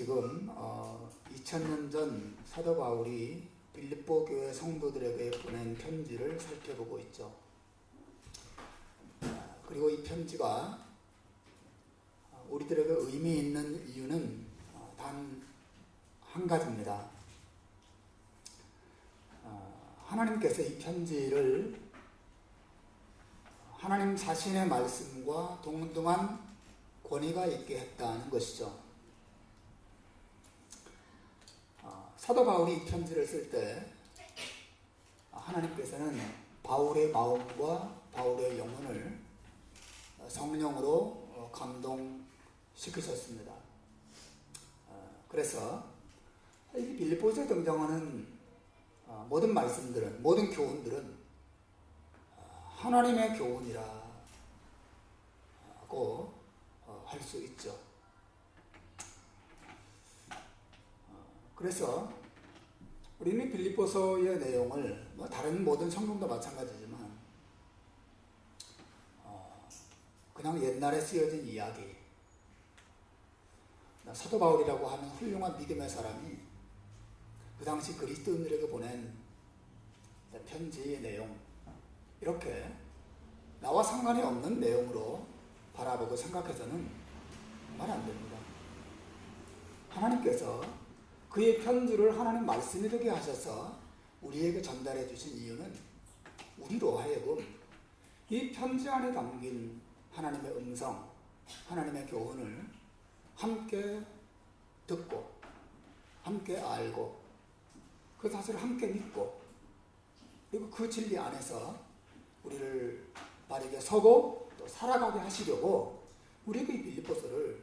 지금 2000년 전 사도 바울이 빌립보 교회 성도들에게 보낸 편지를 살펴보고 있죠. 그리고 이 편지가 우리들에게 의미 있는 이유는 단 한 가지입니다. 하나님께서 이 편지를 하나님 자신의 말씀과 동등한 권위가 있게 했다는 것이죠. 사도 바울이 이 편지를 쓸 때 하나님께서는 바울의 마음과 바울의 영혼을 성령으로 감동시키셨습니다. 그래서 이 빌립보서에 등장하는 모든 말씀들은, 모든 교훈들은 하나님의 교훈이라고 할 수 있죠. 그래서 우리는 빌립보서의 내용을 다른 모든 성경도 마찬가지지만 그냥 옛날에 쓰여진 이야기, 사도 바울이라고 하는 훌륭한 믿음의 사람이 그 당시 그리스도인들에게 보낸 편지의 내용, 이렇게 나와 상관이 없는 내용으로 바라보고 생각해서는 말 안 됩니다. 하나님께서 그의 편지를 하나님 말씀이 되게 하셔서 우리에게 전달해 주신 이유는 우리로 하여금 이 편지 안에 담긴 하나님의 음성, 하나님의 교훈을 함께 듣고 함께 알고 그 사실을 함께 믿고 그리고 그 진리 안에서 우리를 바르게 서고 또 살아가게 하시려고 우리에게 이 빌립보서를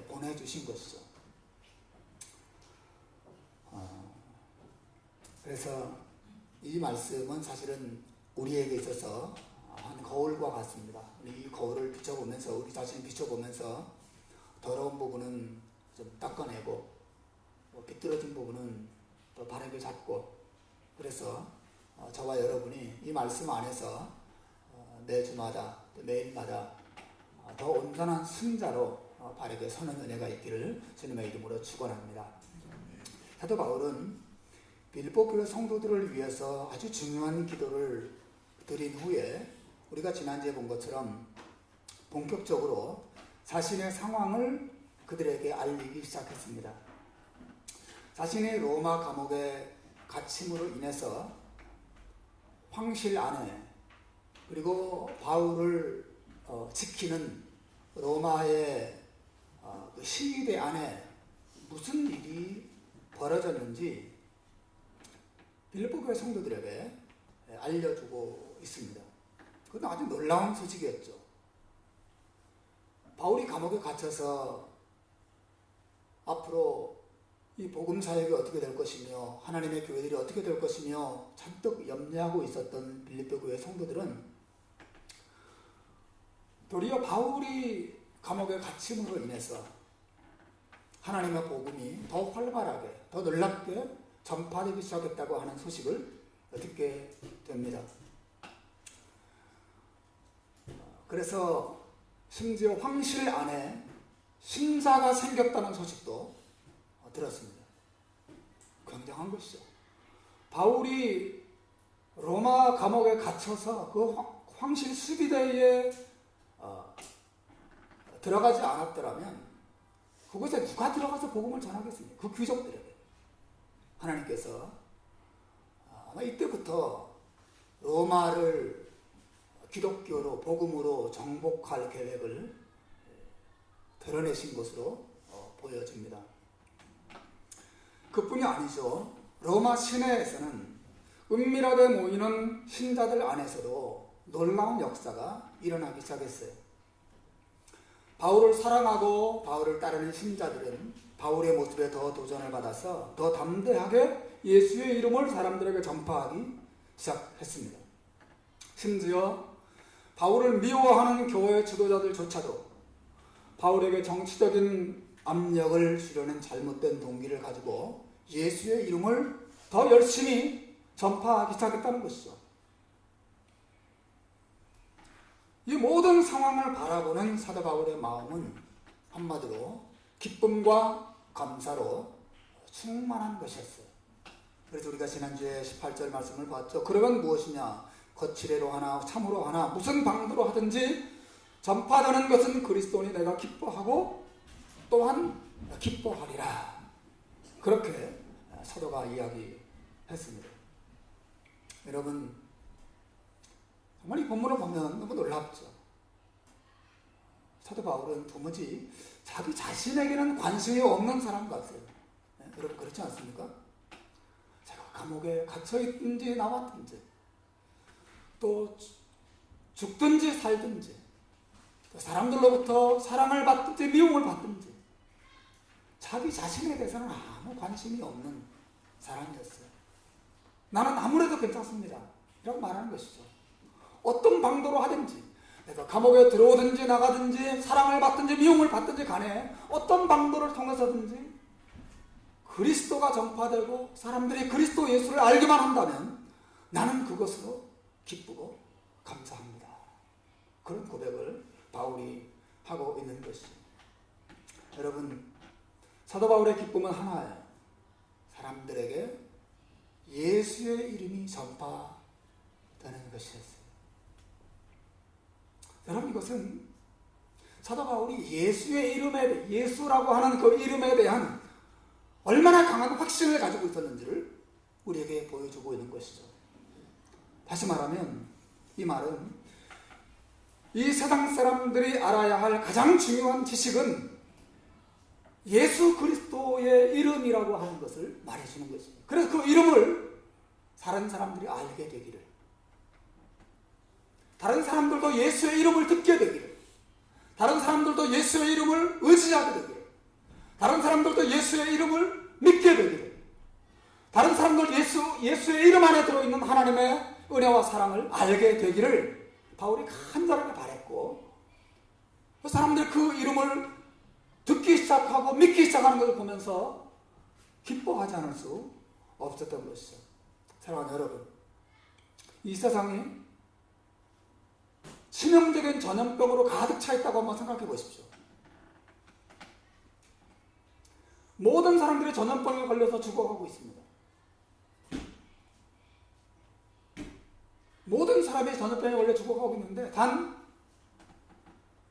보내주신 것이죠. 그래서 이 말씀은 사실은 우리에게 있어서 한 거울과 같습니다. 이 거울을 비춰보면서 우리 자신을 비춰보면서 더러운 부분은 좀 닦아내고 비뚤어진 부분은 또 바르게 잡고, 그래서 저와 여러분이 이 말씀 안에서 매주마다 매일마다 더 온전한 승자로 바르게 서는 은혜가 있기를 주님의 이름으로 축원합니다. 사도 바울은 빌립보 교회 성도들을 위해서 아주 중요한 기도를 드린 후에 우리가 지난주에 본 것처럼 본격적으로 자신의 상황을 그들에게 알리기 시작했습니다. 자신의 로마 감옥에 갇힘으로 인해서 황실 안에 그리고 바울을 지키는 로마의 그 시위대 안에 무슨 일이 벌어졌는지 빌립보 교회 성도들에게 알려주고 있습니다. 그건 아주 놀라운 소식이었죠. 바울이 감옥에 갇혀서 앞으로 이 복음 사역이 어떻게 될 것이며 하나님의 교회들이 어떻게 될 것이며 잔뜩 염려하고 있었던 빌립보 교회 성도들은 도리어 바울이 감옥에 갇힘으로 인해서 하나님의 복음이 더 활발하게, 더 놀랍게 전파되기 시작했다고 하는 소식을 듣게 됩니다. 그래서 심지어 황실 안에 신사가 생겼다는 소식도 들었습니다. 굉장한 것이죠. 바울이 로마 감옥에 갇혀서 그 황실 수비대에 들어가지 않았더라면 그곳에 누가 들어가서 복음을 전하겠습니까? 그 귀족들에게. 하나님께서 아마 이때부터 로마를 기독교로 복음으로 정복할 계획을 드러내신 것으로 보여집니다. 그뿐이 아니죠. 로마 시내에서는 은밀하게 모이는 신자들 안에서도 놀라운 역사가 일어나기 시작했어요. 바울을 사랑하고 바울을 따르는 신자들은 바울의 모습에 더 도전을 받아서 더 담대하게 예수의 이름을 사람들에게 전파하기 시작했습니다. 심지어 바울을 미워하는 교회 지도자들조차도 바울에게 정치적인 압력을 주려는 잘못된 동기를 가지고 예수의 이름을 더 열심히 전파하기 시작했다는 것이죠. 이 모든 상황을 바라보는 사도 바울의 마음은 한마디로 기쁨과 감사로 충만한 것이었어요. 그래서 우리가 지난주에 18절 말씀을 봤죠. 그러면 무엇이냐? 거칠애로 하나 참으로 하나 무슨 방도로 하든지 전파되는 것은 그리스도니 내가 기뻐하고 또한 기뻐하리라. 그렇게 사도가 이야기했습니다. 여러분, 정말 이 본문을 보면 너무 놀랍죠. 사도 바울은 도무지 자기 자신에게는 관심이 없는 사람 같아요. 여러분 그렇지 않습니까? 제가 감옥에 갇혀있든지 나왔든지 또 죽든지 살든지 또 사람들로부터 사랑을 받든지 미움을 받든지 자기 자신에 대해서는 아무 관심이 없는 사람이었어요. 나는 아무래도 괜찮습니다 라고 말하는 것이죠. 어떤 방도로 하든지 내가 감옥에 들어오든지 나가든지 사랑을 받든지 미움을 받든지 간에 어떤 방도를 통해서든지 그리스도가 전파되고 사람들이 그리스도 예수를 알기만 한다면 나는 그것으로 기쁘고 감사합니다. 그런 고백을 바울이 하고 있는 것이죠. 여러분, 사도 바울의 기쁨은 하나예요. 사람들에게 예수의 이름이 전파되는 것이었어요. 여러분, 이것은 사도 바울이 예수의 이름에, 예수라고 하는 그 이름에 대한 얼마나 강한 확신을 가지고 있었는지를 우리에게 보여주고 있는 것이죠. 다시 말하면 이 말은 이 세상 사람들이 알아야 할 가장 중요한 지식은 예수 그리스도의 이름이라고 하는 것을 말해주는 것입니다. 그래서 그 이름을 다른 사람들이 알게 되기를, 다른 사람들도 예수의 이름을 듣게 되기를, 다른 사람들도 예수의 이름을 의지하게 되기를, 다른 사람들도 예수의 이름을 믿게 되기를, 다른 사람들 예수의 이름 안에 들어있는 하나님의 은혜와 사랑을 알게 되기를 바울이 간절하게 바랬고, 그 사람들 그 이름을 듣기 시작하고 믿기 시작하는 것을 보면서 기뻐하지 않을 수 없었던 것이죠. 사랑하는 여러분, 이 세상이 치명적인 전염병으로 가득 차 있다고 한번 생각해 보십시오. 모든 사람들이 전염병에 걸려서 죽어가고 있습니다. 모든 사람이 전염병에 걸려 죽어가고 있는데 단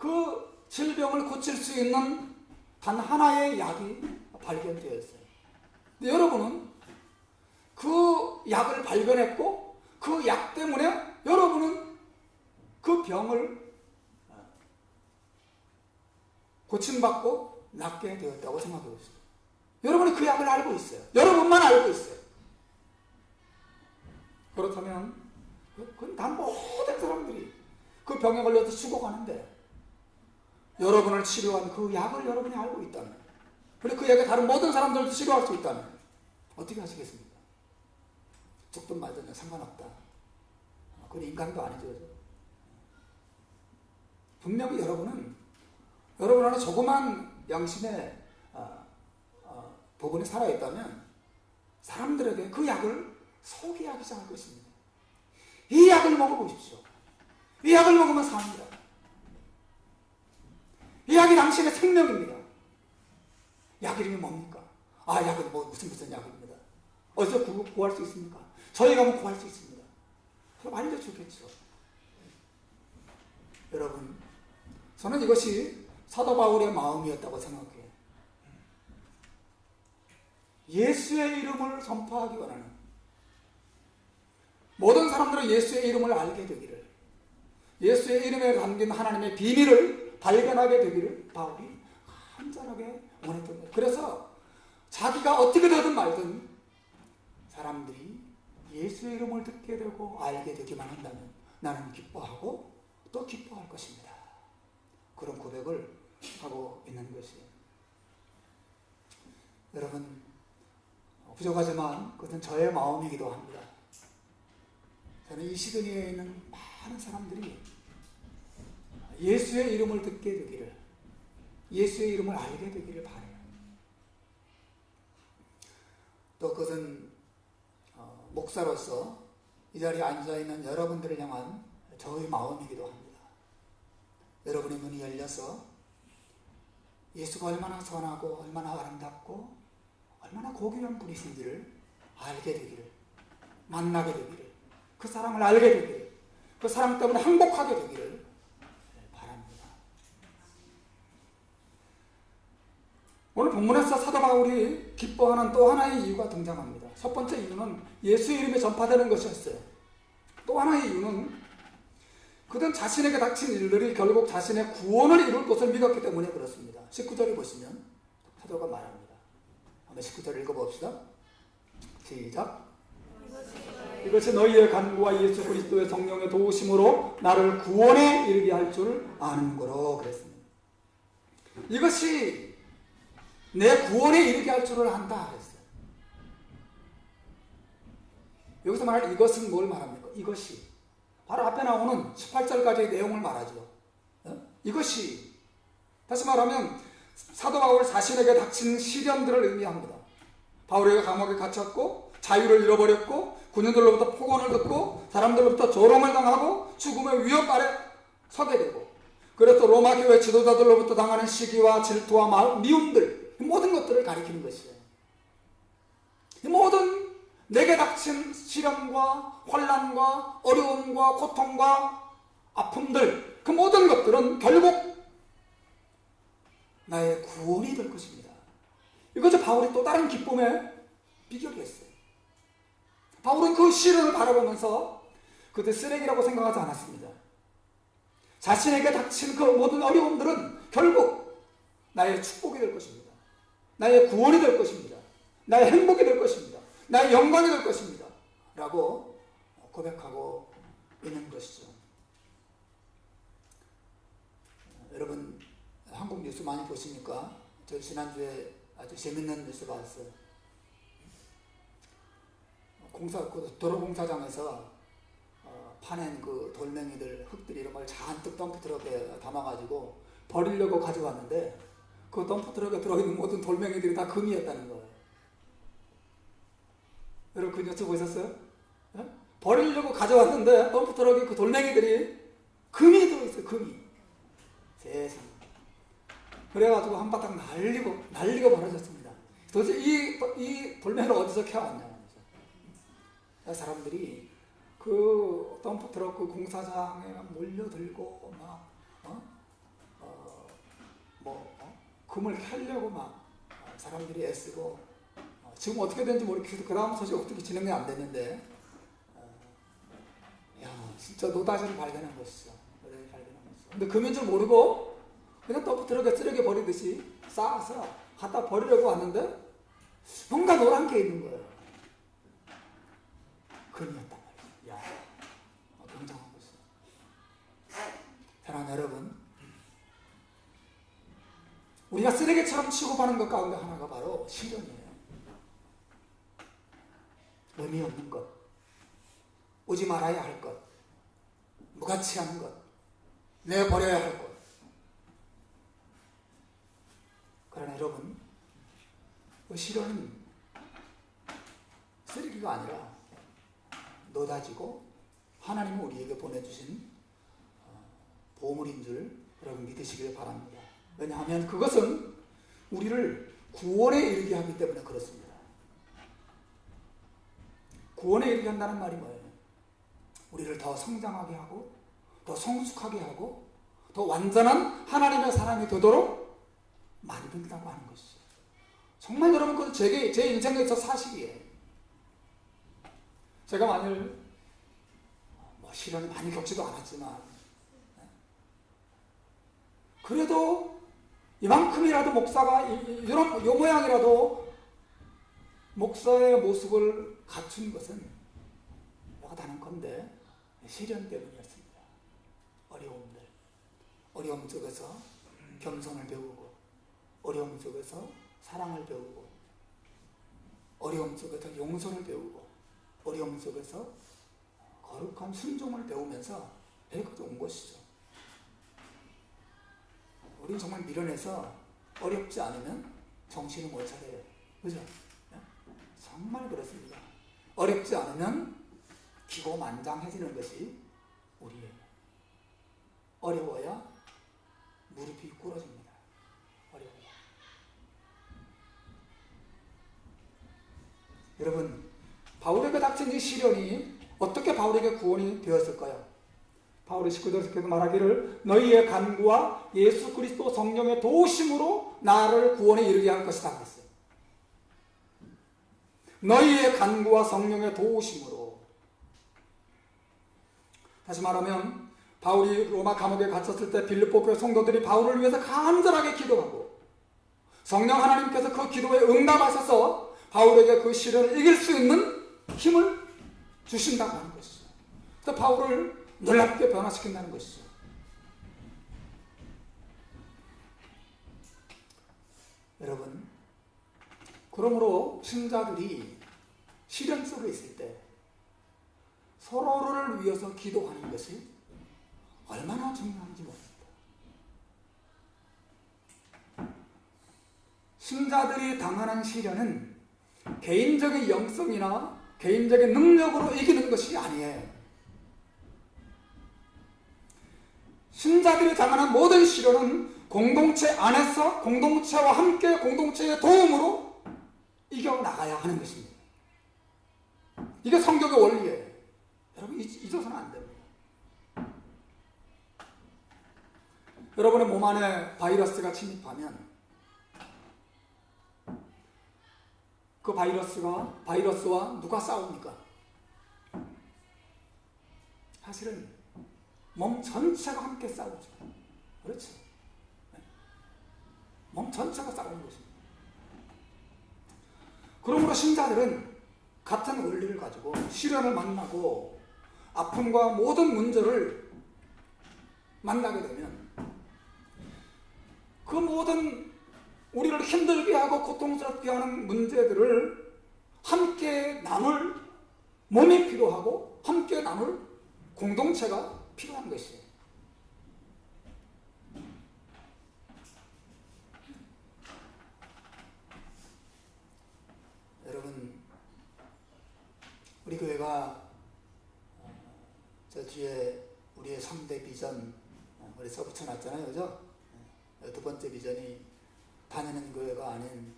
그 질병을 고칠 수 있는 단 하나의 약이 발견되어 있어요. 근데 여러분은 그 약을 발견했고 그 약 때문에 여러분은 그 병을 고침받고 낫게 되었다고 생각해 보십시오. 여러분이 그 약을 알고 있어요. 여러분만 알고 있어요. 그렇다면 그건 단 모든 사람들이 그 병에 걸려서 죽어가는데 여러분을 치료한 그 약을 여러분이 알고 있다면, 그리고 그 약이 다른 모든 사람들도 치료할 수 있다면 어떻게 하시겠습니까? 죽든 말든 상관없다. 그건 인간도 아니죠. 분명히 여러분 안에 조그만 양심의 부분이 살아있다면 사람들에게 그 약을 소개하기 시작할 것입니다. 이 약을 먹어보십시오. 이 약을 먹으면 삽니다. 이 약이 당신의 생명입니다. 약 이름이 뭡니까? 약은 무슨 약입니다. 어디서 구할 수 있습니까? 저희 가면 구할 수 있습니다. 그럼 알려주겠죠. 여러분, 저는 이것이 사도 바울의 마음이었다고 생각해요. 예수의 이름을 전파하기 원하는, 모든 사람들은 예수의 이름을 알게 되기를, 예수의 이름에 담긴 하나님의 비밀을 발견하게 되기를 바울이 간절하게 원했던 거예요. 그래서 자기가 어떻게 되든 말든 사람들이 예수의 이름을 듣게 되고 알게 되기만 한다면 나는 기뻐하고 또 기뻐할 것입니다. 그런 고백을 하고 있는 것이에요. 여러분, 부족하지만 그것은 저의 마음이기도 합니다. 저는 이 시드니에 있는 많은 사람들이 예수의 이름을 듣게 되기를, 예수의 이름을 알게 되기를 바라요. 또 그것은 목사로서 이 자리에 앉아있는 여러분들을 향한 저의 마음이기도 합니다. 여러분의 눈이 열려서 예수가 얼마나 선하고 얼마나 아름답고 얼마나 고귀한 분이신지를 알게 되기를, 만나게 되기를, 그 사랑을 알게 되기를, 그 사랑 때문에 행복하게 되기를 바랍니다. 오늘 본문에서 사도 바울이 기뻐하는 또 하나의 이유가 등장합니다. 첫 번째 이유는 예수 이름이 전파되는 것이었어요. 또 하나의 이유는 그는 자신에게 닥친 일들이 결국 자신의 구원을 이룰 것을 믿었기 때문에 그렇습니다. 19절을 보시면 사도가 말합니다. 한번 19절 읽어봅시다. 시작. 이것이 너희의 간구와 예수 그리스도의 성령의 도우심으로 나를 구원에 이르게 할 줄 아는 거로 그랬습니다. 이것이 내 구원에 이르게 할 줄을 안다 그랬어요. 여기서 말할 이것은 뭘 말합니까? 이것이 바로 앞에 나오는 18절까지의 내용을 말하죠. 이것이, 다시 말하면 사도 바울 자신에게 닥친 시련들을 의미합니다. 바울에게 감옥에 갇혔고 자유를 잃어버렸고 군인들로부터 폭언을 듣고 사람들로부터 조롱을 당하고 죽음의 위협 아래 서게 되고, 그래서 로마 교회 지도자들로부터 당하는 시기와 질투와 미움들, 이 모든 것들을 가리키는 것이에요. 이 모든 내게 닥친 시련과 환난과 어려움과 고통과 아픔들, 그 모든 것들은 결국 나의 구원이 될 것입니다. 이것이 바울이 또 다른 기쁨의 비결이었어요. 바울은 그 시련을 바라보면서 그들 쓰레기라고 생각하지 않았습니다. 자신에게 닥친 그 모든 어려움들은 결국 나의 축복이 될 것입니다. 나의 구원이 될 것입니다. 나의 행복이 될 것입니다. 나의 영광이 될 것입니다. 라고 고백하고 있는 것이죠. 여러분 한국 뉴스 많이 보십니까? 저 지난주에 아주 재밌는 뉴스 봤어요. 도로 공사장에서 파낸 그 돌멩이들, 흙들이 이런 걸 잔뜩 덤프트럭에 담아가지고 버리려고 가져왔는데 그 덤프트럭에 들어있는 모든 돌멩이들이 다 금이었다는 거예요. 여러분 그 뉴스 보셨어요? 네? 버리려고 가져왔는데 덤프트럭에 그 돌멩이들이 금이 들어있어요. 금이. 세상. 그래가지고 한바탕 날리고 벌어졌습니다. 도대체 이 돌멩이를 어디서 캐왔냐. 사람들이 그 덤프트럭 그 공사장에 몰려들고 막 금을 캐려고 막 사람들이 애쓰고 지금 어떻게 되는지 모르겠어요. 그 다음 소식 어떻게 진행이 안 됐는데 진짜 노다지를 발견한 것이죠. 근데 금인 줄 모르고 그냥 덤프트럭에 쓰레기 버리듯이 쌓아서 갖다 버리려고 왔는데 뭔가 노란 게 있는 거예요. 금이었단 말이에요. 굉장한 것이에요. 사랑하는 여러분, 우리가 쓰레기처럼 취급하는 것 가운데 하나가 바로 시련이에요. 의미 없는 것, 오지 말아야 할 것, 무가치한 것, 내버려야 할 것. 그러나 여러분, 그 시련은 쓰레기가 아니라 노다지고 하나님이 우리에게 보내주신 보물인 줄 여러분 믿으시길 바랍니다. 왜냐하면 그것은 우리를 구원에 이르게 하기 때문에 그렇습니다. 구원에 이르게 한다는 말이 뭐예요? 우리를 더 성장하게 하고 더 성숙하게 하고 더 완전한 하나님의 사람이 되도록 만든다고 하는 것이죠. 정말 여러분 그것은 제 인생에서 사실이에요. 제가 만일 시련을 많이 겪지도 않았지만 그래도 이만큼이라도 목사가 이런 요 모양이라도 목사의 모습을 갖춘 것은 뭐가 다른 건데 시련 때문이었습니다. 어려움 속에서 겸손을 배우고 어려움 속에서 사랑을 배우고 어려움 속에서 용서를 배우고 어려움 속에서 거룩한 순종을 배우면서 여기까지 온 것이죠. 우리는 정말 미련해서 어렵지 않으면 정신을 못 차려요. 그죠? 정말 그렇습니다. 어렵지 않으면 기고만장해지는 것이 우리예요. 어려워야 무릎이 꿇어집니다. 어려워야. 여러분, 바울에게 닥친 이 시련이 어떻게 바울에게 구원이 되었을까요? 바울이 19절에서 말하기를 너희의 간구와 예수 그리스도 성령의 도우심으로 나를 구원에 이르게 할 것이다 그랬어요. 너희의 간구와 성령의 도우심으로. 다시 말하면 바울이 로마 감옥에 갇혔을 때 빌립보 교회 성도들이 바울을 위해서 간절하게 기도하고 성령 하나님께서 그 기도에 응답하셔서 바울에게 그 시련을 이길 수 있는 힘을 주신다고 하는 것이죠. 그래서 바울을 놀랍게 변화시킨다는 것이죠. 여러분, 그러므로 신자들이 시련 속에 있을 때 서로를 위해서 기도하는 것이 얼마나 중요한지 모릅니다. 신자들이 당하는 시련은 개인적인 영성이나 개인적인 능력으로 이기는 것이 아니에요. 신자들이 당하는 모든 시련은 공동체 안에서 공동체와 함께 공동체의 도움으로 이겨나가야 하는 것입니다. 이게 성경의 원리예요. 여러분, 잊어서는 안 됩니다. 여러분의 몸 안에 바이러스가 침입하면 그 바이러스와 누가 싸웁니까? 사실은 몸 전체가 함께 싸우죠. 그렇죠? 몸 전체가 싸우는 것입니다. 그러므로 신자들은 같은 원리를 가지고 시련을 만나고 아픔과 모든 문제를 만나게 되면 그 모든 우리를 힘들게 하고 고통스럽게 하는 문제들을 함께 나눌 몸이 필요하고 함께 나눌 공동체가 필요한 것이에요. 여러분, 우리 교회가 저 뒤에 우리의 3대 비전 우리 써붙여놨잖아요. 그죠? 두 번째 비전이 다니는 교회가 아닌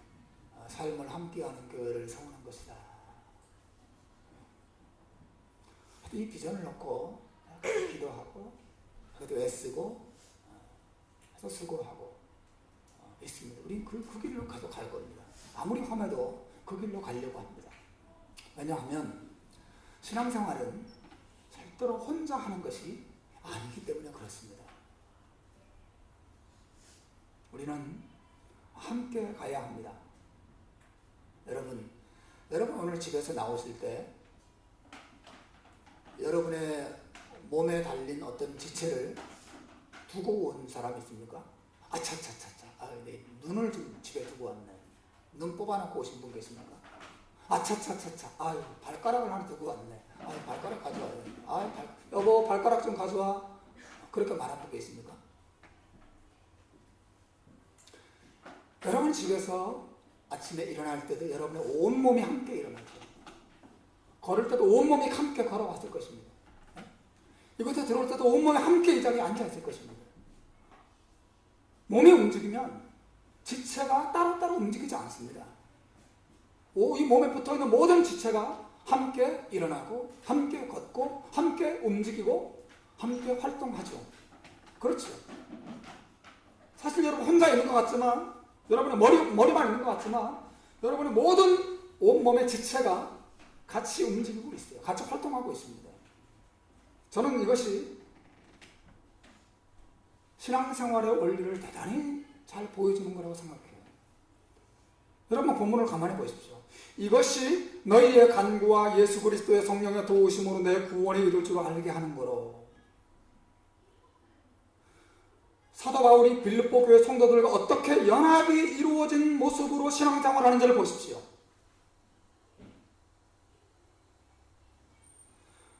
삶을 함께하는 교회를 세우는 것이다. 이 비전을 놓고 기도하고 그래도 애쓰고 해서 수고하고 있습니다. 우린 그 길로 계속 갈 겁니다. 아무리 험해도 그 길로 가려고 합니다. 왜냐하면 신앙생활은 절대로 혼자 하는 것이 아니기 때문에 그렇습니다. 우리는 함께 가야 합니다. 여러분 오늘 집에서 나오실 때 여러분의 몸에 달린 어떤 지체를 두고 온 사람 있습니까? 아차차차차, 내 눈을 좀 집에 두고 왔네. 눈 뽑아놓고 오신 분 계십니까? 아차차차차, 발가락을 하나 두고 왔네. 발가락 가져와요. 여보, 발가락 좀 가져와. 그렇게 말한 분 계십니까? 여러분 집에서 아침에 일어날 때도 여러분의 온몸이 함께 일어나죠. 걸을 때도 온몸이 함께 걸어왔을 것입니다. 이곳에 들어올 때도 온몸이 함께 이 자리에 앉아있을 것입니다. 몸이 움직이면 지체가 따로따로 움직이지 않습니다. 이 몸에 붙어있는 모든 지체가 함께 일어나고 함께 걷고 함께 움직이고 함께 활동하죠. 그렇죠. 사실 여러분 혼자 있는 것 같지만 여러분의 머리만 있는 것 같지만 여러분의 모든 온몸의 지체가 같이 움직이고 있어요. 같이 활동하고 있습니다. 저는 이것이 신앙생활의 원리를 대단히 잘 보여주는 거라고 생각해요. 여러분 본문을 가만히 보십시오. 이것이 너희의 간구와 예수 그리스도의 성령의 도우심으로 내 구원에 이룰 줄 알게 하는 거로. 사도 바울이 빌립보 교회 성도들과 어떻게 연합이 이루어진 모습으로 신앙생활을 하는지를 보십시오.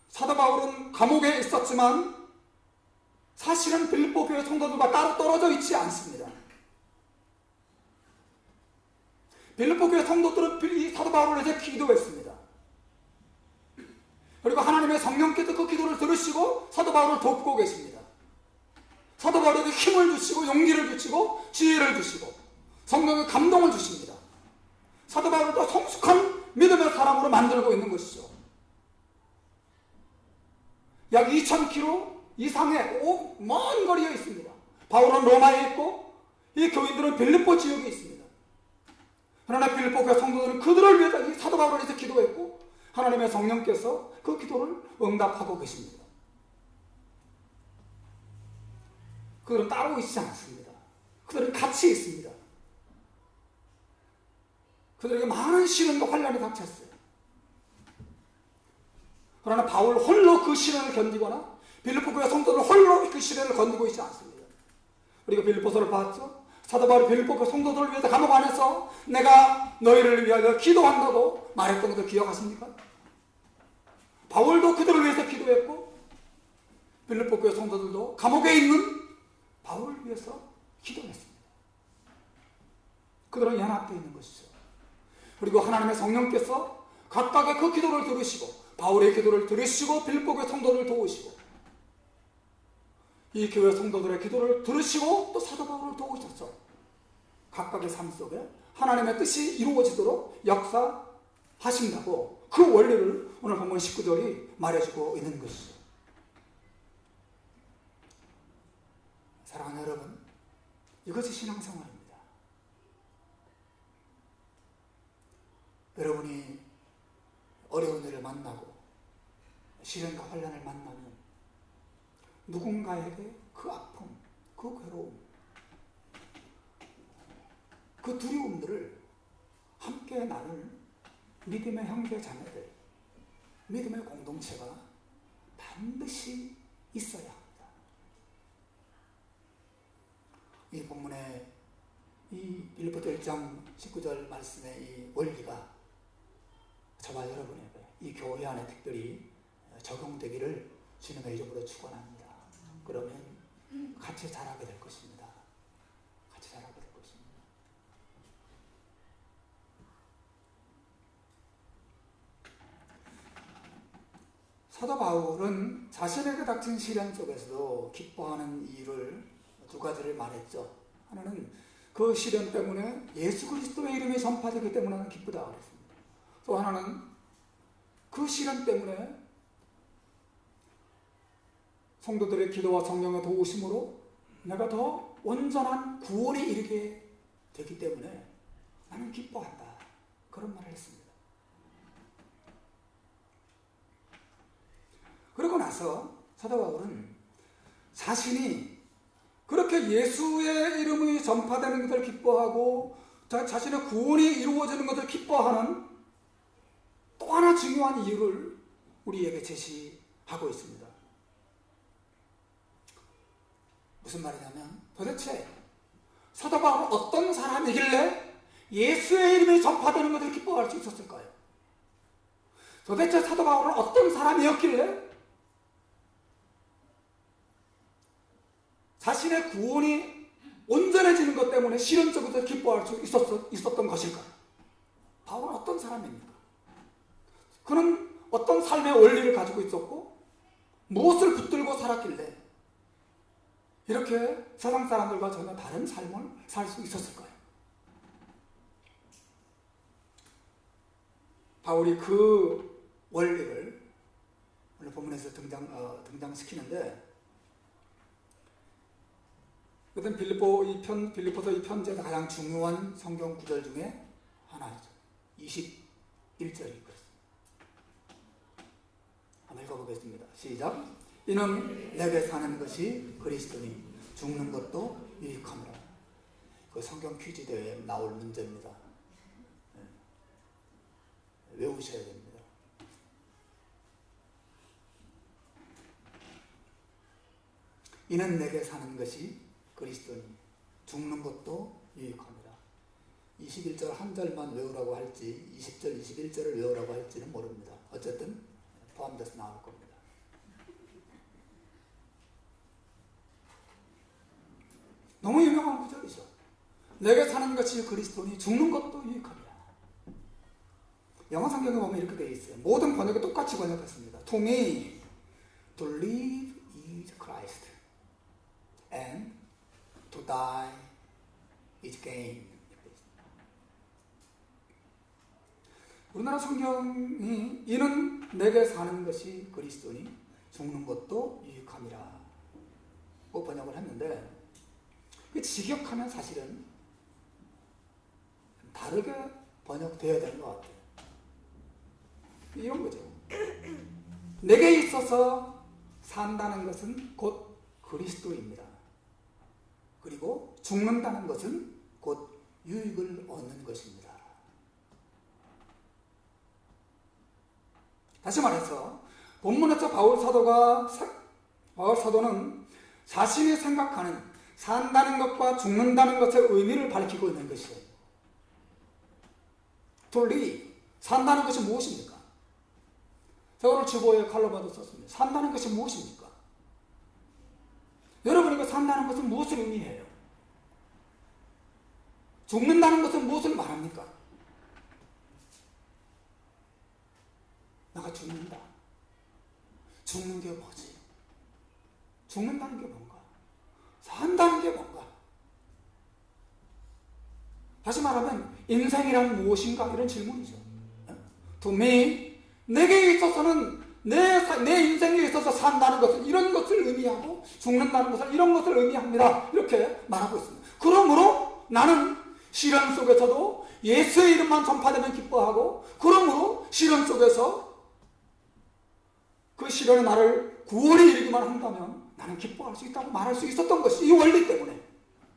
사도 바울은 감옥에 있었지만 사실은 빌립보 교회 성도들과 따로 떨어져 있지 않습니다. 빌립보 교회 성도들은 이 사도 바울을 위해서 기도했습니다. 그리고 하나님의 성령께서 그 기도를 들으시고 사도 바울을 돕고 계십니다. 사도 바울에게 힘을 주시고 용기를 주시고 지혜를 주시고 성령의 감동을 주십니다. 사도 바울도 성숙한 믿음의 사람으로 만들고 있는 것이죠. 약 2000km 이상의 먼 거리에 있습니다. 바울은 로마에 있고 이 교인들은 빌립보 지역에 있습니다. 그러나 빌립보 교회 성도들은 그들을 위해서 이 사도 바울을 위해서 기도했고 하나님의 성령께서 그 기도를 응답하고 계십니다. 그들은 따로 있지 않습니다. 그들은 같이 있습니다. 그들에게 많은 시련과 환난이 닥쳤어요. 그러나 바울 홀로 그 시련을 견디거나 빌립보 교회 성도들 홀로 그 시련을 견디고 있지 않습니다. 우리가 빌립보서를 봤죠. 사도 바울이 빌립보 교회 성도들을 위해서 감옥 안에서 내가 너희를 위하여 기도한다고 말했던 것을 기억하십니까? 바울도 그들을 위해서 기도했고 빌립보 교회 성도들도 감옥에 있는 바울을 위해서 기도했습니다. 그들은 연합되어 있는 것이죠. 그리고 하나님의 성령께서 각각의 그 기도를 들으시고 바울의 기도를 들으시고 빌립보 교회 성도들을 도우시고 이 교회 성도들의 기도를 들으시고 또 사도 바울을 도우셨죠. 각각의 삶 속에 하나님의 뜻이 이루어지도록 역사하신다고 그 원리를 오늘 본문 19절이 말해주고 있는 것이죠. 사랑하는 여러분, 이것이 신앙생활입니다. 여러분이 어려운 일을 만나고 시련과 환난을 만나면 누군가에게 그 아픔, 그 괴로움, 그 두려움들을 함께 나눌 믿음의 형제 자매들, 믿음의 공동체가 반드시 있어야 합니다. 이 본문의 이 빌립보서 1장 19절 말씀의 이 원리가 저와 여러분에게 이 교회 안에 특별히 적용되기를 주님의 이름으로 축원합니다. 그러면 같이 자라게 될 것입니다. 같이 자라게 될 것입니다. 사도 바울은 자신에게 닥친 시련 속에서도 기뻐하는 이유를 두 가지를 말했죠. 하나는 그 시련 때문에 예수 그리스도의 이름이 전파되기 때문에 기쁘다 그랬습니다. 또 하나는 그 시련 때문에 성도들의 기도와 성령의 도우심으로 내가 더 온전한 구원에 이르게 되기 때문에 나는 기뻐한다. 그런 말을 했습니다. 그러고 나서 사도 바울은 자신이 그렇게 예수의 이름이 전파되는 것을 기뻐하고 자신의 구원이 이루어지는 것을 기뻐하는 또 하나 중요한 이유를 우리에게 제시하고 있습니다. 무슨 말이냐면 도대체 사도 바울은 어떤 사람이길래 예수의 이름이 전파되는 것을 기뻐할 수 있었을까요? 도대체 사도 바울은 어떤 사람이었길래 자신의 구원이 온전해지는 것 때문에 시련 속에서 기뻐할 수 있었던 것일까요? 바울은 어떤 사람입니까? 그는 어떤 삶의 원리를 가지고 있었고 무엇을 붙들고 살았길래 이렇게 세상 사람들과 전혀 다른 삶을 살 수 있었을까요? 바울이 그 원리를 오늘 본문에서 등장시키는데 그것은 빌립보서 이 편지에서 가장 중요한 성경 구절 중에 하나죠. 21절이 그렇습니다. 한번 읽어보겠습니다. 시작. 이는 내게 사는 것이 그리스도니 죽는 것도 유익함이라. 그 성경 퀴즈 대회에 나올 문제입니다. 외우셔야 됩니다. 이는 내게 사는 것이 그리스도니 죽는 것도 유익함이라. 21절 한 절만 외우라고 할지 20절 21절을 외우라고 할지는 모릅니다. 어쨌든 포함돼서 나올 겁니다. 너무 유명한 구절이죠. 내게 사는 것이 그리스도니 죽는 것도 유익함이라. 영어 성경에 보면 이렇게 되어 있어요. 모든 번역이 똑같이 번역했습니다. To me, to live is Christ, and to die is gain. 우리나라 성경이 이는 내게 사는 것이 그리스도니 죽는 것도 유익함이라 고 번역을 했는데, 그 직역하면 사실은 다르게 번역되어야 되는 것 같아요. 이런 거죠. 내게 있어서 산다는 것은 곧 그리스도입니다. 그리고 죽는다는 것은 곧 유익을 얻는 것입니다. 다시 말해서 본문에서 바울 사도는 자신이 생각하는 산다는 것과 죽는다는 것의 의미를 밝히고 있는 것이에요. To live, 산다는 것이 무엇입니까? 제가 오늘 주보에 칼럼도 썼습니다. 산다는 것이 무엇입니까? 여러분, 이거 산다는 것은 무엇을 의미해요? 죽는다는 것은 무엇을 말합니까? 내가 죽는다. 죽는 게 뭐지? 죽는다는 게 뭔가? 산다는 게 뭔가? 다시 말하면 인생이란 무엇인가? 이런 질문이죠. To me, 내게 있어서는 내 인생에 있어서 산다는 것은 이런 것을 의미하고 죽는다는 것은 이런 것을 의미합니다. 이렇게 말하고 있습니다. 그러므로 나는 시련 속에서도 예수의 이름만 전파되면 기뻐하고, 그러므로 시련 속에서 그 시련에 나를 구원에 이르기만 한다면 나는 기뻐할 수 있다고 말할 수 있었던 것이 이 원리 때문에.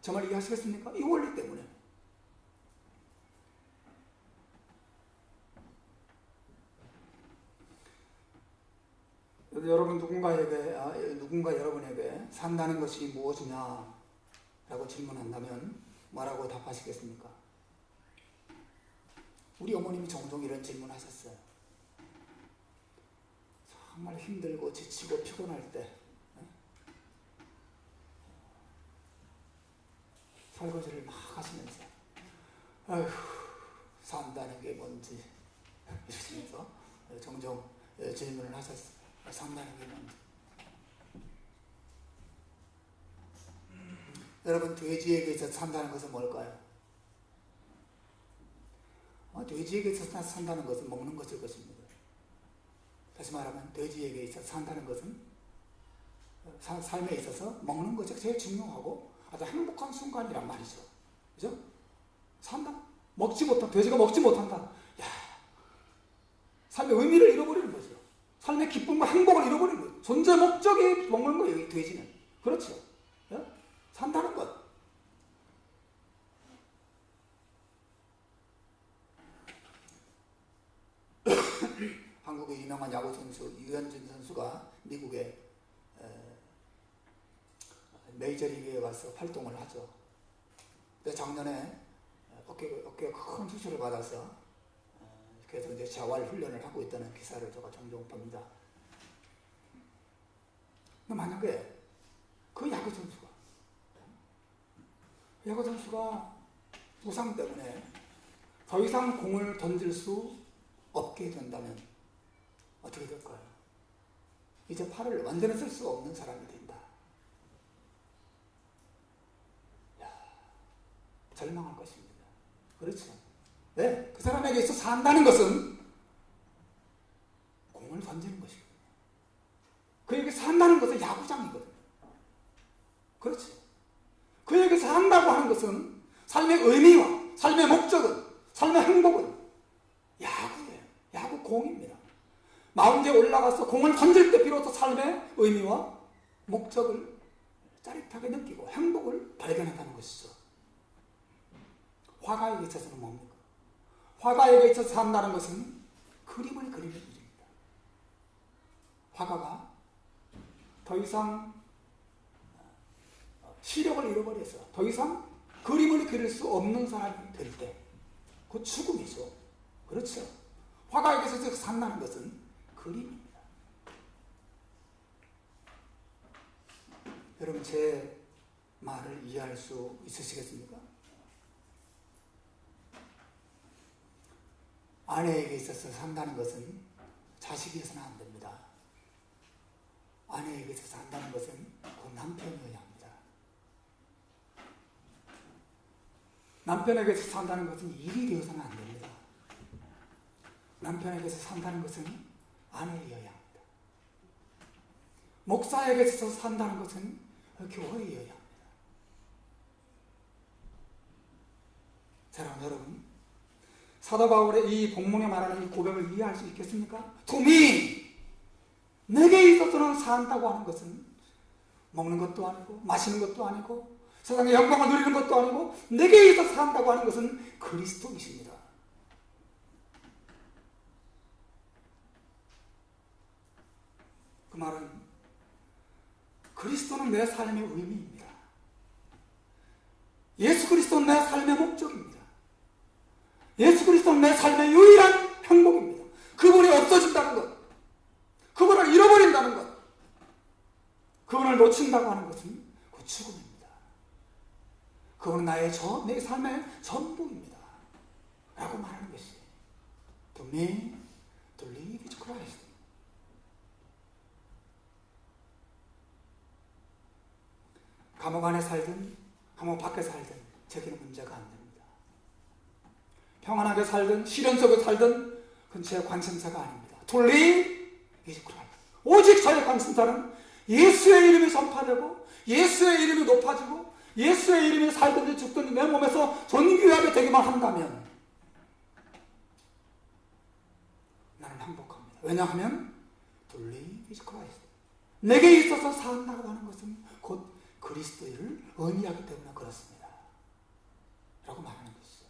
정말 이해하시겠습니까? 이 원리 때문에. 여러분, 누군가 여러분에게 산다는 것이 무엇이냐 라고 질문한다면 뭐라고 답하시겠습니까? 우리 어머님이 종종 이런 질문 하셨어요. 정말 힘들고 지치고 피곤할 때 설거지를 막 하시면서 아휴, 산다는 게 뭔지 이러시면서 종종 질문을 하셨어요. 산다는 게 뭔지. 여러분, 돼지에게 있어서 산다는 것은 뭘까요? 돼지에게 있어서 산다는 것은 먹는 것일 것입니다. 다시 말하면 돼지에게 있어서 산다는 것은 삶에 있어서 먹는 것이 제일 중요하고 아주 행복한 순간이란 말이죠. 그죠? 산다? 돼지가 먹지 못한다. 야, 삶의 의미를 잃어버리는 거죠. 삶의 기쁨과 행복을 잃어버리는 거예요. 존재 목적이 먹는 거예요, 이 돼지는. 그렇죠? 예? 산다는 것. 한국의 유명한 야구 선수 유현진 선수가 미국의 메이저리그에 가서 활동을 하죠. 근데 작년에 어깨에 큰 수술을 받아서 그래서 이제 재활 훈련을 하고 있다는 기사를 제가 종종 봅니다. 근데 만약에 그 야구 선수가 부상 때문에 더 이상 공을 던질 수 없게 된다면 어떻게 될까요? 이제 팔을 완전히 쓸 수 없는 사람이 된다. 야, 절망할 것입니다. 그렇죠? 네, 그 사람에게 있어 산다는 것은 공을 던지는 것이거든요. 그에게 산다는 것은 야구장이거든요. 그렇죠? 그에게 산다고 하는 것은 삶의 의미와 삶의 목적은, 삶의 행복은 야구예요. 야구 공입니다. 마운드에 올라가서 공을 던질 때 비로소 삶의 의미와 목적을 짜릿하게 느끼고 행복을 발견한다는 것이죠. 화가에게 있어서는 뭡니까? 화가에게 있어서 산다는 것은 그림을 그리는 일입니다. 화가가 더 이상 시력을 잃어버려서 더 이상 그림을 그릴 수 없는 사람이 될 때, 그 죽음이죠. 그렇죠? 화가에게 있어서 산다는 것은 그림입니다. 여러분, 제 말을 이해할 수 있으시겠습니까? 아내에게 있어서 산다는 것은 자식이어서는 안 됩니다. 아내에게 있어서 산다는 것은 곧 남편이어야 합니다. 남편에게 있어서 산다는 것은 일이 되어서는 안 됩니다. 남편에게서 산다는 것은 아내이어야 합니다. 목사에게서 산다는 것은 교회이어야 합니다. 사랑하는 여러분, 사도 바울의 이 본문에 말하는 이 고백을 이해할 수 있겠습니까? To me, 내게 있어서는 산다고 하는 것은 먹는 것도 아니고 마시는 것도 아니고 세상의 영광을 누리는 것도 아니고 내게 있어서 산다고 하는 것은 그리스도이십니다. 그 말은 그리스도는 내 삶의 의미입니다. 예수 그리스도는 내 삶의 목적입니다. 예수 그리스도는 내 삶의 유일한 행복입니다. 그분이 없어진다는 것, 그분을 잃어버린다는 것, 그분을 놓친다고 하는 것은 그 죽음입니다. 그분은 내 삶의 전부입니다. 라고 말하는 것이 To me, to live is Christ. 감옥 안에 살든 감옥 밖에 살든 저기는 문제가 안 됩니다. 평안하게 살든 시련 속에 살든 그건 제 관심사가 아닙니다. To live is Christ. 오직 저의 관심사는 예수의 이름이 전파되고 예수의 이름이 높아지고 예수의 이름이 살든지 죽든지 내 몸에서 존귀하게 되기만 한다면 나는 행복합니다. 왜냐하면 To live is Christ. 내게 있어서 산다고 하는 것은 곧 그리스도를 의미하기 때문에 그렇습니다. 라고 말하는 것이죠.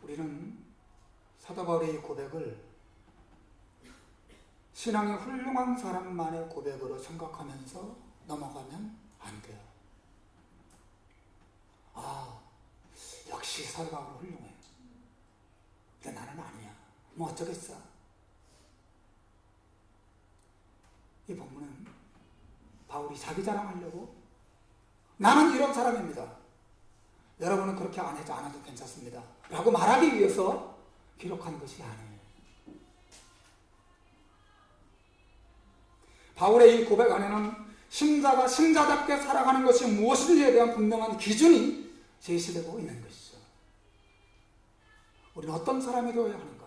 우리는 사도 바울의 고백을 신앙이 훌륭한 사람만의 고백으로 생각하면서 넘어가면 안 돼요. 아, 역시 사도 바울은 훌륭해. 근데 나는 아니야. 뭐 어쩌겠어. 이 본문은 바울이 자기 자랑하려고 나는 이런 사람입니다. 여러분은 그렇게 안 해도 안 해도 괜찮습니다. 라고 말하기 위해서 기록한 것이 아니에요. 바울의 이 고백 안에는 신자가 신자답게 살아가는 것이 무엇인지에 대한 분명한 기준이 제시되고 있는 것이죠. 우리는 어떤 사람이 되어야 하는가?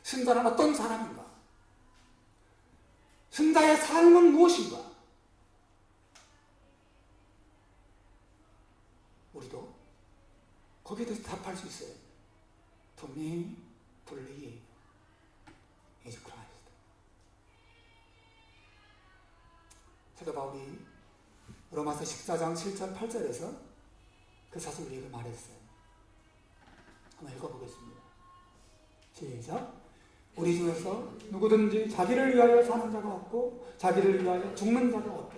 신자는 어떤 사람인가? 신자의 삶은 무엇인가? 우리도 거기에 대해서 답할 수 있어요. To me, to live is Christ. 사도 바울이 로마서 14장 7절 8절에서 그 사실 우리에게 말했어요. 한번 읽어보겠습니다. 시작. 우리 중에서 누구든지 자기를 위하여 사는 자가 없고 자기를 위하여 죽는 자가 없다.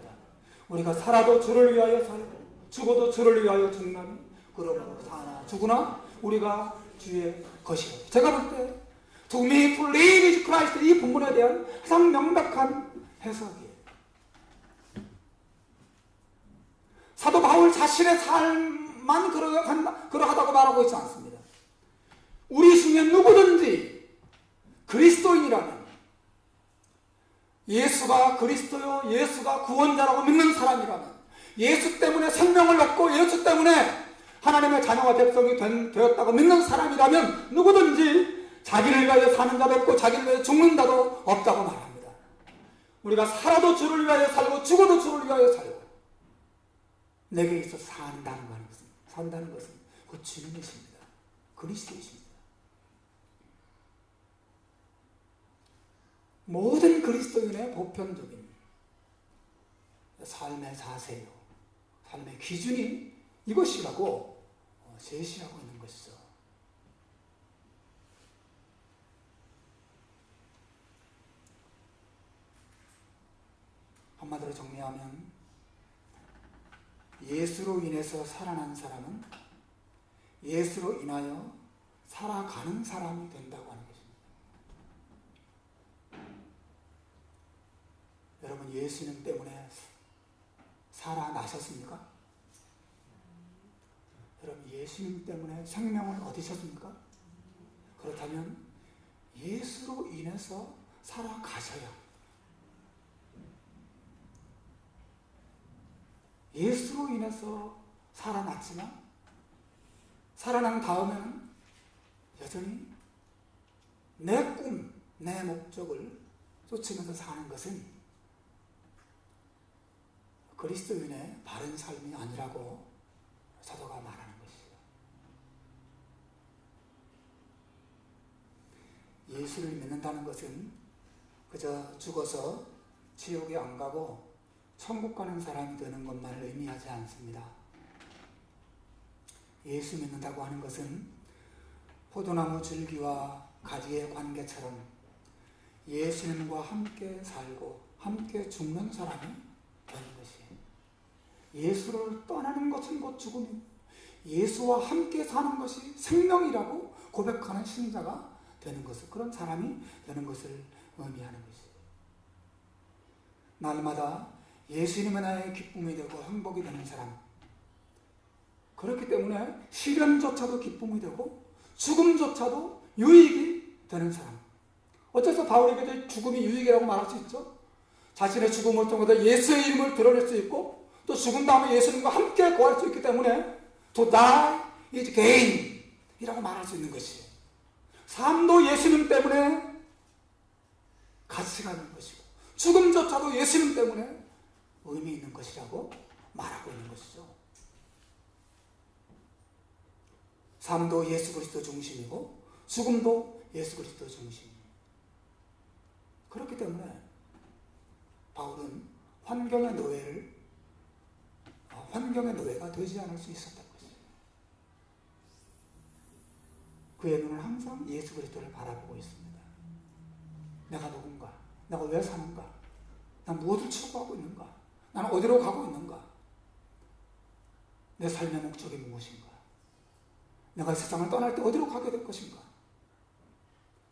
우리가 살아도 주를 위하여 살고 죽어도 주를 위하여 죽나니 그러므로 사나 죽으나 우리가 주의 것이요. 제가 볼 때 To me to live is Christ 이 본문에 대한 가장 명백한 해석이에요. 사도 바울 자신의 삶만 그러하다고 말하고 있지 않습니다. 우리 중에 누구든지 그리스도인이라면 예수가 그리스도요 예수가 구원자라고 믿는 사람이라면 예수 때문에 생명을 얻고 예수 때문에 하나님의 자녀와 백성이 되었다고 믿는 사람이라면 누구든지 자기를 위하여 사는 자도 없고 자기를 위하여 죽는 자도 없다고 말합니다. 우리가 살아도 주를 위하여 살고 죽어도 주를 위하여 살고 내게 있어 산다는 것은 그 주님이십니다. 그리스도이십니다. 모든 그리스도인의 보편적인 삶의 자세요. 삶의 기준이 이것이라고 제시하고 있는 것이죠. 한마디로 정리하면 예수로 인해서 살아난 사람은 예수로 인하여 살아가는 사람이 된다고 하는 것입니다. 여러분 예수님 때문에 살아나셨습니까? 여러분 예수님 때문에 생명을 얻으셨습니까? 그렇다면 예수로 인해서 살아가셔야 합니다. 예수로 인해서 살아났지만 살아난 다음에는 여전히 내 꿈, 내 목적을 쫓으면서 사는 것은 그리스도인의 바른 삶이 아니라고 사도가 말하는 것이에요. 예수를 믿는다는 것은 그저 죽어서 지옥에 안 가고 천국 가는 사람이 되는 것만을 의미하지 않습니다. 예수 믿는다고 하는 것은 포도나무 줄기와 가지의 관계처럼 예수님과 함께 살고 함께 죽는 사람이 되는 것이에요. 예수를 떠나는 것은 곧 죽음이고 예수와 함께 사는 것이 생명이라고 고백하는 신자가 되는 것을, 그런 사람이 되는 것을 의미하는 것이에요. 날마다 예수님의 나의 기쁨이 되고 행복이 되는 사람, 그렇기 때문에 시련조차도 기쁨이 되고 죽음조차도 유익이 되는 사람. 어째서 바울에게 죽음이 유익이라고 말할 수 있죠? 자신의 죽음을 통해서 예수의 이름을 드러낼 수 있고 또 죽은 다음에 예수님과 함께 거할 수 있기 때문에 To die is gain 이라고 말할 수 있는 것이에요. 삶도 예수님 때문에 가치가 있는 것이고 죽음조차도 예수님 때문에 의미 있는 것이라고 말하고 있는 것이죠. 삶도 예수 그리스도 중심이고 죽음도 예수 그리스도 중심이에요. 그렇기 때문에 바울은 환경의 노예가 되지 않을 수 있었던 것이에요. 그의 눈은 항상 예수 그리스도를 바라보고 있습니다. 내가 누군가? 내가 왜 사는가? 난 무엇을 추구하고 있는가? 나는 어디로 가고 있는가? 내 삶의 목적이 무엇인가? 내가 세상을 떠날 때 어디로 가게 될 것인가?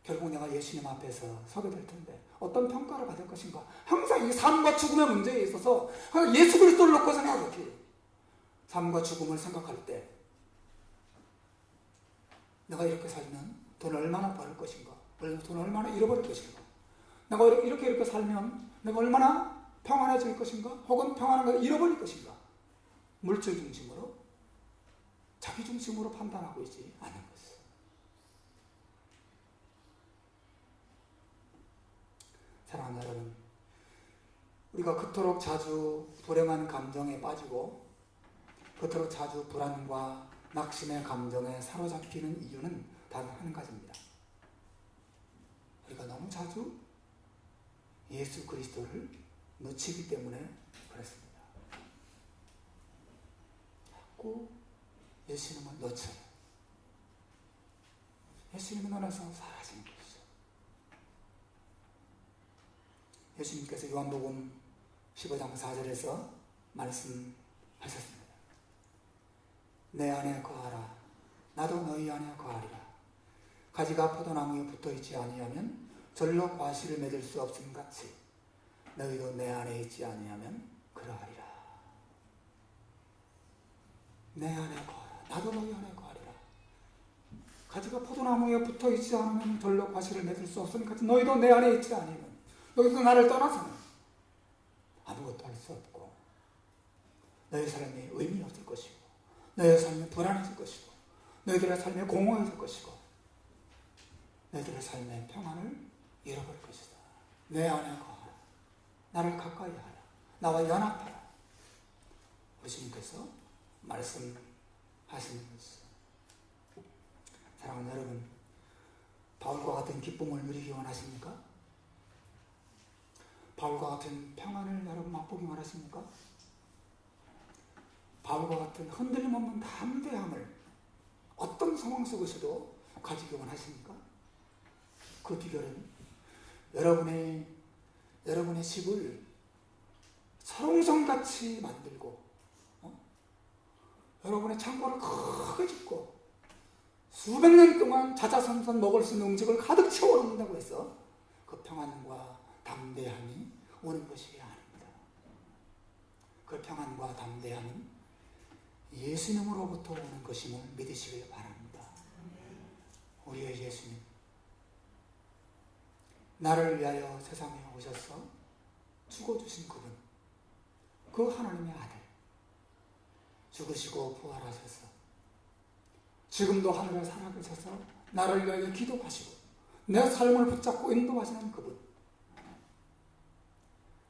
결국 내가 예수님 앞에서 서게 될 텐데 어떤 평가를 받을 것인가? 항상 이 삶과 죽음의 문제에 있어서 예수 그리스도를 놓고 생각하겠지. 삶과 죽음을 생각할 때 내가 이렇게 살면 돈을 얼마나 벌을 것인가? 돈을 얼마나 잃어버릴 것인가? 내가 이렇게 살면 내가 얼마나 평안해질 것인가? 혹은 평안한 것을 잃어버릴 것인가? 물질 중심으로 자기 중심으로 판단하고 있지 않은 것이에요. 사랑하는 여러분, 우리가 그토록 자주 불행한 감정에 빠지고 그토록 자주 불안과 낙심의 감정에 사로잡히는 이유는 단 한 가지입니다. 우리가 너무 자주 예수 그리스도를 놓치기 때문에 그렇습니다. 자꾸 예수님을 놓쳐요. 예수님의 눈에서 사라지는 것이죠. 예수님께서 요한복음 15장 4절에서 말씀하셨습니다. 내 안에 거하라. 나도 너희 안에 거하리라. 가지가 포도나무에 붙어있지 아니하면 절로 과실을 맺을 수 없음 같이 너희도 내 안에 있지 아니하면 그러하리라. 내 안에 거하라. 나도 너희 안에 거하리라. 가지가 포도나무에 붙어있지 않으면 절로 과실을 맺을 수 없음 같이 너희도 내 안에 있지 아니하면, 너희도 나를 떠나서는 아무것도 할 수 없고 너희 삶이 의미 없을 것이고 너희 삶이 불안해질 것이고 너희들의 삶이 공허해질 것이고 너희들의 삶의 평안을 잃어버릴 것이다. 내 안에 거하라. 나를 가까이 하라. 나와 연합하라. 우리 주님께서 말씀하시는 것이죠. 사랑하는 여러분, 바울과 같은 기쁨을 누리기 원하십니까? 바울과 같은 평안을 여러분 맛보기 원하십니까? 바울과 같은 흔들림 없는 담대함을 어떤 상황 속에서도 가지기 원하십니까? 그 비결은 여러분의 집을 설옹성같이 만들고 여러분의 창고를 크게 짓고 수백 년 동안 자자손손 먹을 수 있는 음식을 가득 채워놓는다고 해서 그 평안과 담대함이 오는 것이 아닙니다. 그 평안과 담대함은 예수님으로부터 오는 것임을 믿으시길 바랍니다. 우리의 예수님, 나를 위하여 세상에 오셔서 죽어주신 그분, 그 하나님의 아들, 죽으시고 부활하셔서 지금도 하늘에 살아계셔서 나를 위하여 기도하시고 내 삶을 붙잡고 인도하시는 그분,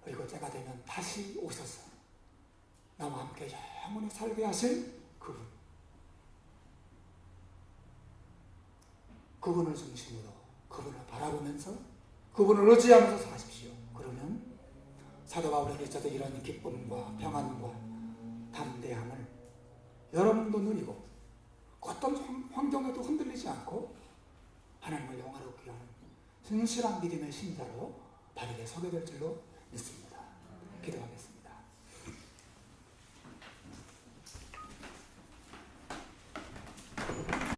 그리고 때가 되면 다시 오셔서 나와 함께 영원히 살게 하실 그분, 그분을 중심으로 그분을 바라보면서 그분을 의지하면서 사십시오. 그러면 사도 바울에게 있어서 이런 기쁨과 평안과 담대함을 여러분도 누리고 어떤 환경에도 흔들리지 않고 하나님을 영화롭게 하는 진실한 믿음의 신자로 바르게 서게 될 줄로 믿습니다. 기도하겠습니다.